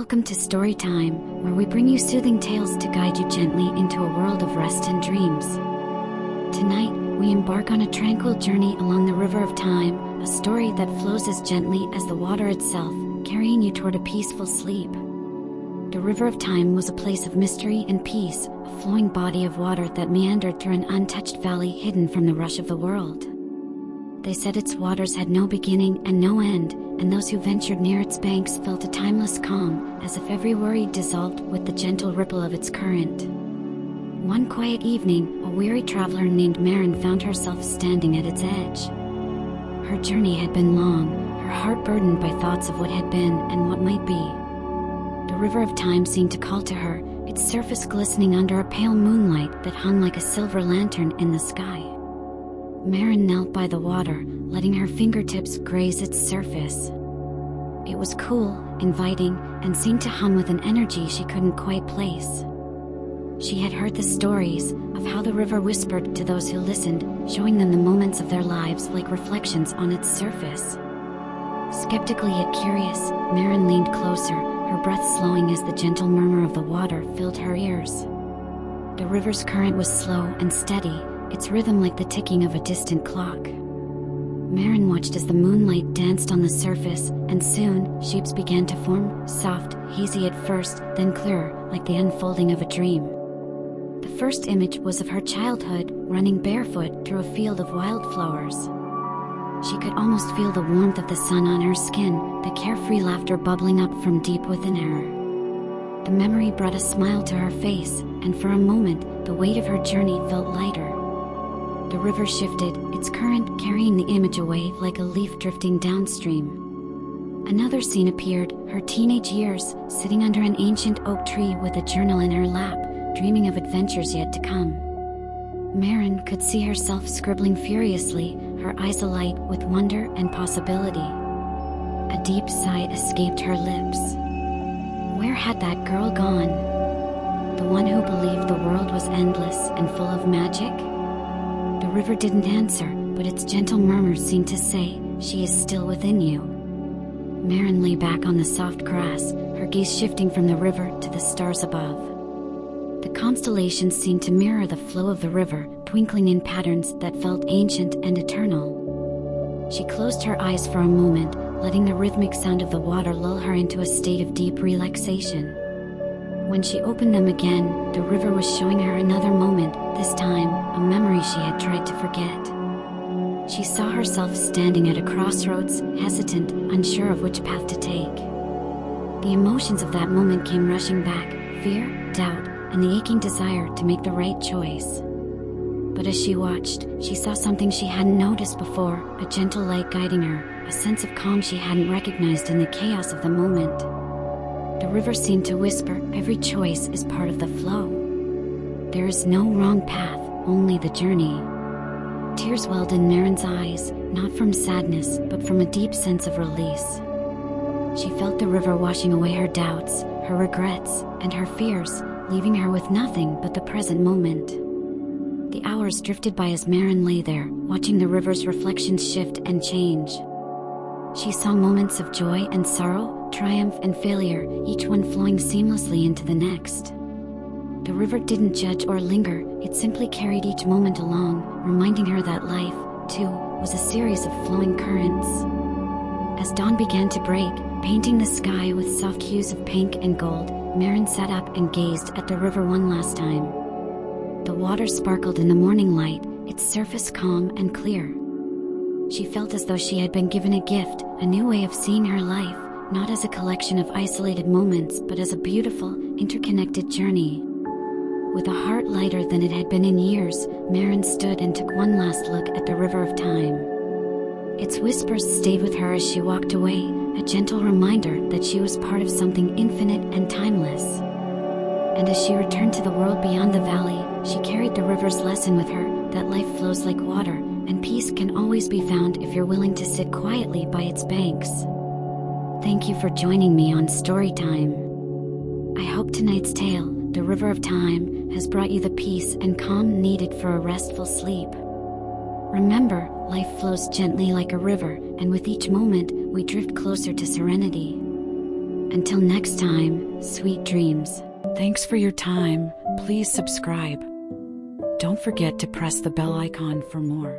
Welcome to Storytime, where we bring you soothing tales to guide you gently into a world of rest and dreams. Tonight, we embark on a tranquil journey along the river of time, a story that flows as gently as the water itself, carrying you toward a peaceful sleep. The river of time was a place of mystery and peace, a flowing body of water that meandered through an untouched valley hidden from the rush of the world. They said its waters had no beginning and no end, and those who ventured near its banks felt a timeless calm, as if every worry dissolved with the gentle ripple of its current. One quiet evening, a weary traveler named Maren found herself standing at its edge. Her journey had been long, her heart burdened by thoughts of what had been and what might be. The river of time seemed to call to her, its surface glistening under a pale moonlight that hung like a silver lantern in the sky. Maren knelt by the water, letting her fingertips graze its surface. It was cool, inviting, and seemed to hum with an energy she couldn't quite place. She had heard the stories of how the river whispered to those who listened, showing them the moments of their lives like reflections on its surface. Skeptically yet curious, Maren leaned closer, her breath slowing as the gentle murmur of the water filled her ears. The river's current was slow and steady, its rhythm like the ticking of a distant clock. Maren watched as the moonlight danced on the surface, and soon, shapes began to form, soft, hazy at first, then clearer, like the unfolding of a dream. The first image was of her childhood, running barefoot through a field of wildflowers. She could almost feel the warmth of the sun on her skin, the carefree laughter bubbling up from deep within her. The memory brought a smile to her face, and for a moment, the weight of her journey felt lighter. The river shifted, its current carrying the image away like a leaf drifting downstream. Another scene appeared, her teenage years, sitting under an ancient oak tree with a journal in her lap, dreaming of adventures yet to come. Maren could see herself scribbling furiously, her eyes alight with wonder and possibility. A deep sigh escaped her lips. Where had that girl gone? The one who believed the world was endless and full of magic? The river didn't answer, but its gentle murmur seemed to say, "She is still within you." Maren lay back on the soft grass, her gaze shifting from the river to the stars above. The constellations seemed to mirror the flow of the river, twinkling in patterns that felt ancient and eternal. She closed her eyes for a moment, letting the rhythmic sound of the water lull her into a state of deep relaxation. When she opened them again, the river was showing her another moment, this time, a memory she had tried to forget. She saw herself standing at a crossroads, hesitant, unsure of which path to take. The emotions of that moment came rushing back, fear, doubt, and the aching desire to make the right choice. But as she watched, she saw something she hadn't noticed before, a gentle light guiding her, a sense of calm she hadn't recognized in the chaos of the moment. The river seemed to whisper, "Every choice is part of the flow. There is no wrong path, only the journey." Tears welled in Maren's eyes, not from sadness, but from a deep sense of release. She felt the river washing away her doubts, her regrets, and her fears, leaving her with nothing but the present moment. The hours drifted by as Maren lay there, watching the river's reflections shift and change. She saw moments of joy and sorrow, triumph and failure, each one flowing seamlessly into the next. The river didn't judge or linger, it simply carried each moment along, reminding her that life, too, was a series of flowing currents. As dawn began to break, painting the sky with soft hues of pink and gold, Maren sat up and gazed at the river one last time. The water sparkled in the morning light, its surface calm and clear. She felt as though she had been given a gift, a new way of seeing her life, not as a collection of isolated moments but as a beautiful, interconnected journey. With a heart lighter than it had been in years, Maren stood and took one last look at the river of time. Its whispers stayed with her as she walked away, a gentle reminder that she was part of something infinite and timeless. And as she returned to the world beyond the valley, she carried the river's lesson with her, that life flows like water, and peace can always be found if you're willing to sit quietly by its banks. Thank you for joining me on Storytime. I hope tonight's tale, The River of Time, has brought you the peace and calm needed for a restful sleep. Remember, life flows gently like a river, and with each moment, we drift closer to serenity. Until next time, sweet dreams. Thanks for your time. Please subscribe. Don't forget to press the bell icon for more.